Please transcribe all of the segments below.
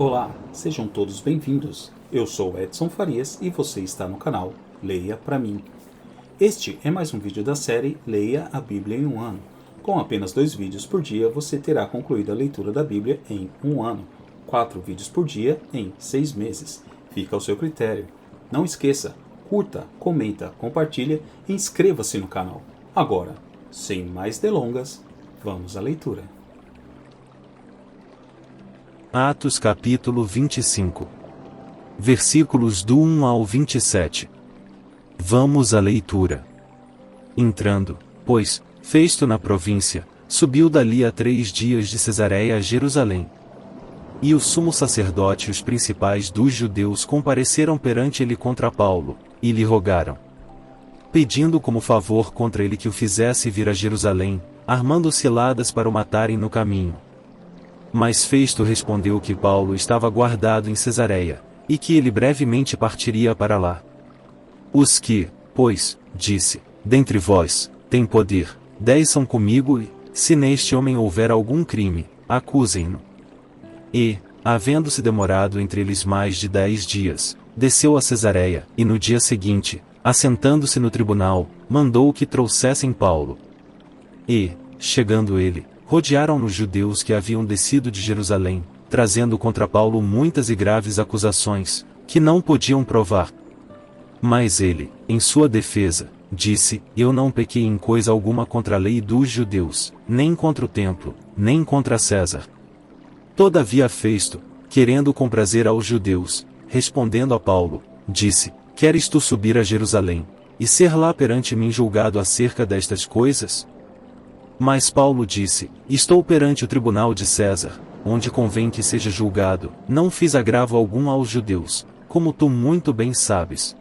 Olá, sejam todos bem-vindos. Eu sou Edson Farias e você está no canal Leia Pra Mim. Este é mais um vídeo da série Leia a Bíblia em um ano. Com apenas 2 vídeos por dia, você terá concluído a leitura da Bíblia em um ano. 4 vídeos por dia em 6 meses. Fica ao seu critério. Não esqueça, curta, comenta, compartilha e inscreva-se no canal. Agora, sem mais delongas, vamos à leitura. Atos capítulo 25. Versículos do 1 ao 27. Vamos à leitura. Entrando, pois, Festo na província, subiu dali a 3 dias de Cesareia a Jerusalém. E o sumo sacerdote e os principais dos judeus compareceram perante ele contra Paulo, e lhe rogaram, pedindo como favor contra ele que o fizesse vir a Jerusalém, armando ciladas para o matarem no caminho. Mas Festo respondeu que Paulo estava guardado em Cesareia, e que ele brevemente partiria para lá. Os que, pois, disse, dentre vós, têm poder, 10 são comigo e, se neste homem houver algum crime, acusem-no. E, havendo-se demorado entre eles mais de 10 dias, desceu a Cesareia, e no dia seguinte, assentando-se no tribunal, mandou que trouxessem Paulo. E, chegando ele, rodearam os judeus que haviam descido de Jerusalém, trazendo contra Paulo muitas e graves acusações, que não podiam provar. Mas ele, em sua defesa, disse, eu não pequei em coisa alguma contra a lei dos judeus, nem contra o templo, nem contra César. Todavia Festo, querendo comprazer aos judeus, respondendo a Paulo, disse, queres tu subir a Jerusalém, e ser lá perante mim julgado acerca destas coisas? Mas Paulo disse, estou perante o tribunal de César, onde convém que seja julgado, não fiz agravo algum aos judeus, como tu muito bem sabes.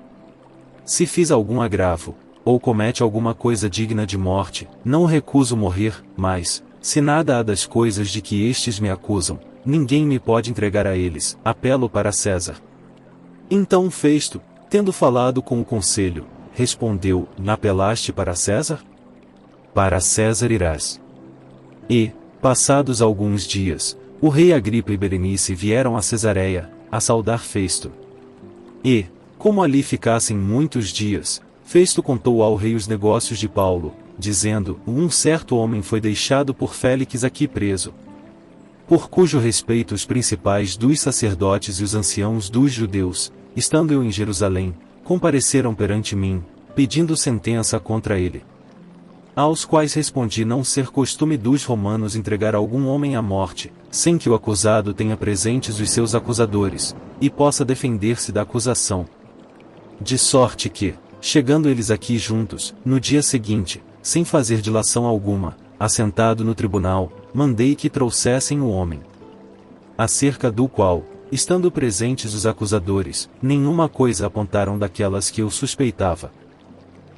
Se fiz algum agravo, ou comete alguma coisa digna de morte, não recuso morrer, mas, se nada há das coisas de que estes me acusam, ninguém me pode entregar a eles, apelo para César. Então Festo, tendo falado com o conselho, respondeu, apelaste para César? Para César irás. E, passados alguns dias, o rei Agripa e Berenice vieram a Cesareia, a saudar Festo. E, como ali ficassem muitos dias, Festo contou ao rei os negócios de Paulo, dizendo, um certo homem foi deixado por Félix aqui preso, por cujo respeito os principais dos sacerdotes e os anciãos dos judeus, estando eu em Jerusalém, compareceram perante mim, pedindo sentença contra ele. Aos quais respondi não ser costume dos romanos entregar algum homem à morte, sem que o acusado tenha presentes os seus acusadores, e possa defender-se da acusação. De sorte que, chegando eles aqui juntos, no dia seguinte, sem fazer dilação alguma, assentado no tribunal, mandei que trouxessem o homem. Acerca do qual, estando presentes os acusadores, nenhuma coisa apontaram daquelas que eu suspeitava.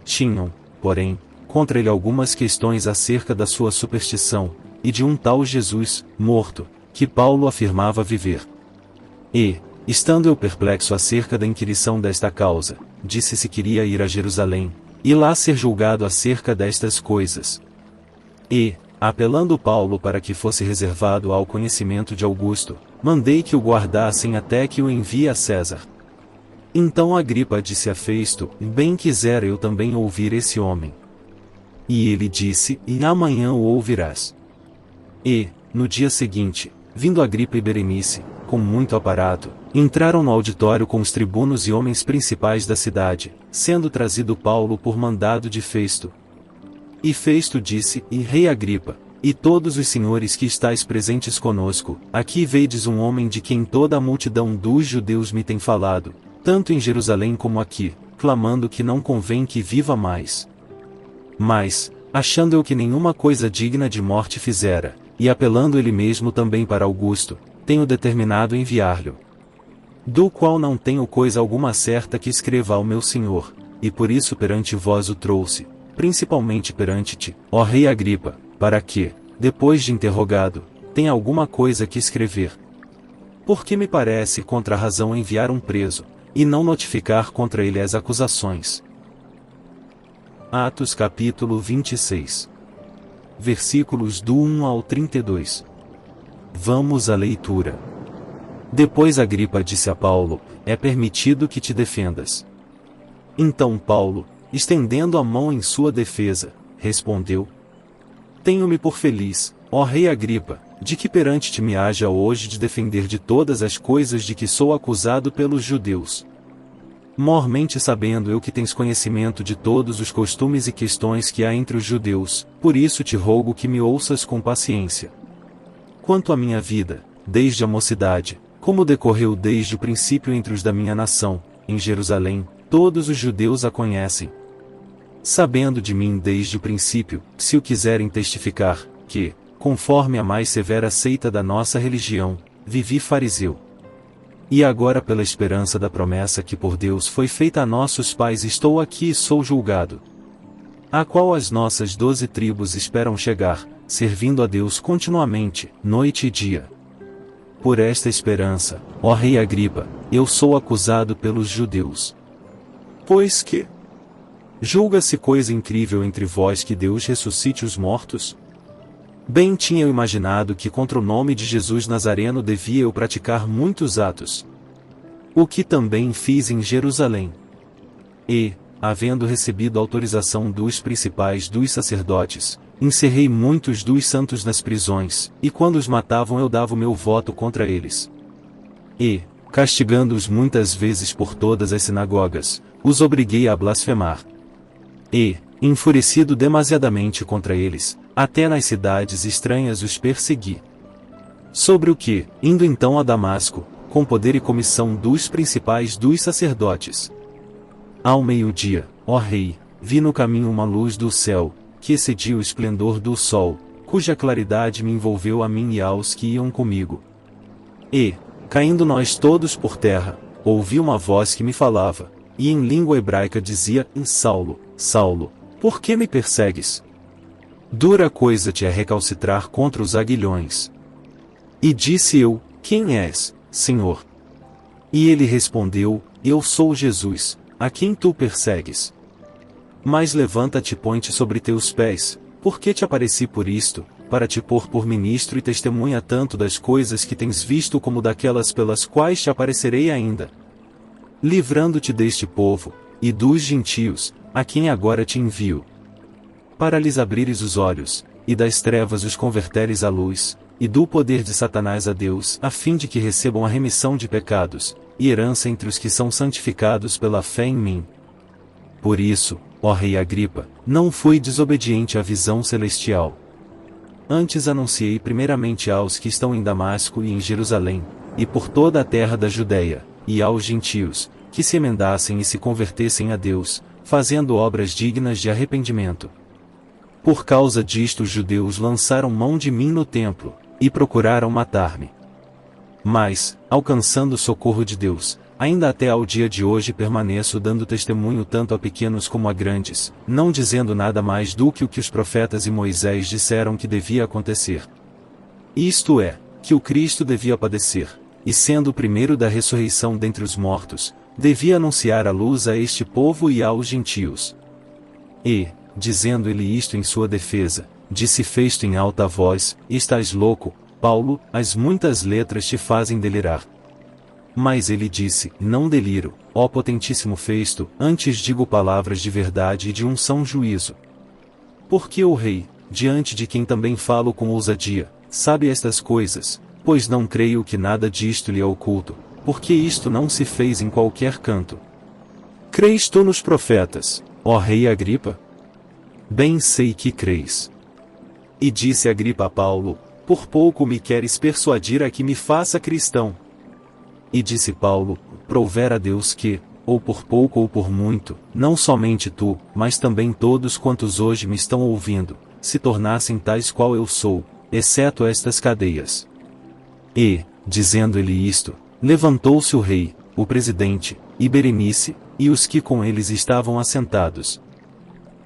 Tinham, porém, contra ele algumas questões acerca da sua superstição, e de um tal Jesus, morto, que Paulo afirmava viver. E, estando eu perplexo acerca da inquirição desta causa, disse se queria ir a Jerusalém, e lá ser julgado acerca destas coisas. E, apelando Paulo para que fosse reservado ao conhecimento de Augusto, mandei que o guardassem até que o envie a César. Então Agripa disse a Festo, bem quisera eu também ouvir esse homem. E ele disse, e amanhã o ouvirás. E, no dia seguinte, vindo Agripa e Berenice, com muito aparato, entraram no auditório com os tribunos e homens principais da cidade, sendo trazido Paulo por mandado de Festo. E Festo disse, e rei Agripa, e todos os senhores que estáis presentes conosco, aqui vedes um homem de quem toda a multidão dos judeus me tem falado, tanto em Jerusalém como aqui, clamando que não convém que viva mais. Mas, achando eu que nenhuma coisa digna de morte fizera, e apelando ele mesmo também para Augusto, tenho determinado enviar-lhe. Do qual não tenho coisa alguma certa que escreva ao meu senhor, e por isso perante vós o trouxe, principalmente perante ti, ó rei Agripa, para que, depois de interrogado, tenha alguma coisa que escrever. Porque me parece contra a razão enviar um preso, e não notificar contra ele as acusações. Atos capítulo 26. Versículos do 1 ao 32. Vamos à leitura. Depois Agripa disse a Paulo: é permitido que te defendas. Então Paulo, estendendo a mão em sua defesa, respondeu: tenho-me por feliz, ó rei Agripa, de que perante ti me haja hoje de defender de todas as coisas de que sou acusado pelos judeus. Mormente sabendo eu que tens conhecimento de todos os costumes e questões que há entre os judeus, por isso te rogo que me ouças com paciência. Quanto à minha vida, desde a mocidade, como decorreu desde o princípio entre os da minha nação, em Jerusalém, todos os judeus a conhecem. Sabendo de mim desde o princípio, se o quiserem testificar, que, conforme a mais severa seita da nossa religião, vivi fariseu. E agora pela esperança da promessa que por Deus foi feita a nossos pais estou aqui e sou julgado. A qual as nossas 12 tribos esperam chegar, servindo a Deus continuamente, noite e dia. Por esta esperança, ó rei Agripa, eu sou acusado pelos judeus. Pois que julga-se coisa incrível entre vós que Deus ressuscite os mortos? Bem tinha eu imaginado que contra o nome de Jesus Nazareno devia eu praticar muitos atos. O que também fiz em Jerusalém. E, havendo recebido autorização dos principais dos sacerdotes, encerrei muitos dos santos nas prisões, e quando os matavam eu dava o meu voto contra eles. E, castigando-os muitas vezes por todas as sinagogas, os obriguei a blasfemar. E, enfurecido demasiadamente contra eles, até nas cidades estranhas os persegui. Sobre o que, indo então a Damasco, com poder e comissão dos principais dos sacerdotes. Ao meio-dia, ó rei, vi no caminho uma luz do céu, que excedia o esplendor do sol, cuja claridade me envolveu a mim e aos que iam comigo. E, caindo nós todos por terra, ouvi uma voz que me falava, e em língua hebraica dizia: Saulo, Saulo, por que me persegues? Dura coisa te é recalcitrar contra os aguilhões. E disse eu: quem és, Senhor? E ele respondeu: eu sou Jesus, a quem tu persegues. Mas levanta-te e põe-te sobre teus pés, porque te apareci por isto, para te pôr por ministro e testemunha tanto das coisas que tens visto como daquelas pelas quais te aparecerei ainda. Livrando-te deste povo, e dos gentios, a quem agora te envio. Para lhes abrires os olhos, e das trevas os converteres à luz, e do poder de Satanás a Deus, a fim de que recebam a remissão de pecados, e herança entre os que são santificados pela fé em mim. Por isso, ó rei Agripa, não fui desobediente à visão celestial. Antes anunciei primeiramente aos que estão em Damasco e em Jerusalém, e por toda a terra da Judéia, e aos gentios, que se emendassem e se convertessem a Deus, fazendo obras dignas de arrependimento. Por causa disto os judeus lançaram mão de mim no templo, e procuraram matar-me. Mas, alcançando o socorro de Deus, ainda até ao dia de hoje permaneço dando testemunho tanto a pequenos como a grandes, não dizendo nada mais do que o que os profetas e Moisés disseram que devia acontecer. Isto é, que o Cristo devia padecer, e sendo o primeiro da ressurreição dentre os mortos, devia anunciar a luz a este povo e aos gentios. E, dizendo ele isto em sua defesa, disse Festo em alta voz: estás louco, Paulo, as muitas letras te fazem delirar. Mas ele disse: não deliro, ó potentíssimo Festo, antes digo palavras de verdade e de um são juízo. Porque o rei, diante de quem também falo com ousadia, sabe estas coisas, pois não creio que nada disto lhe é oculto, porque isto não se fez em qualquer canto. Crês tu nos profetas, ó rei Agripa? Bem sei que crês. E disse Agripa a Paulo: por pouco me queres persuadir a que me faça cristão. E disse Paulo: provera a Deus que, ou por pouco ou por muito, não somente tu, mas também todos quantos hoje me estão ouvindo, se tornassem tais qual eu sou, exceto estas cadeias. E, dizendo ele isto, levantou-se o rei, o presidente, e Berenice, e os que com eles estavam assentados.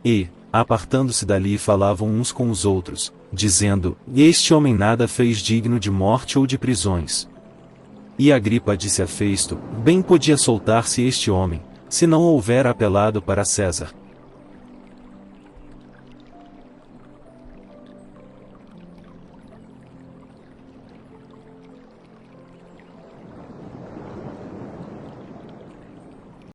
E, apartando-se dali falavam uns com os outros, dizendo: este homem nada fez digno de morte ou de prisões. E Agripa disse a Festo: bem podia soltar-se este homem, se não houvera apelado para César.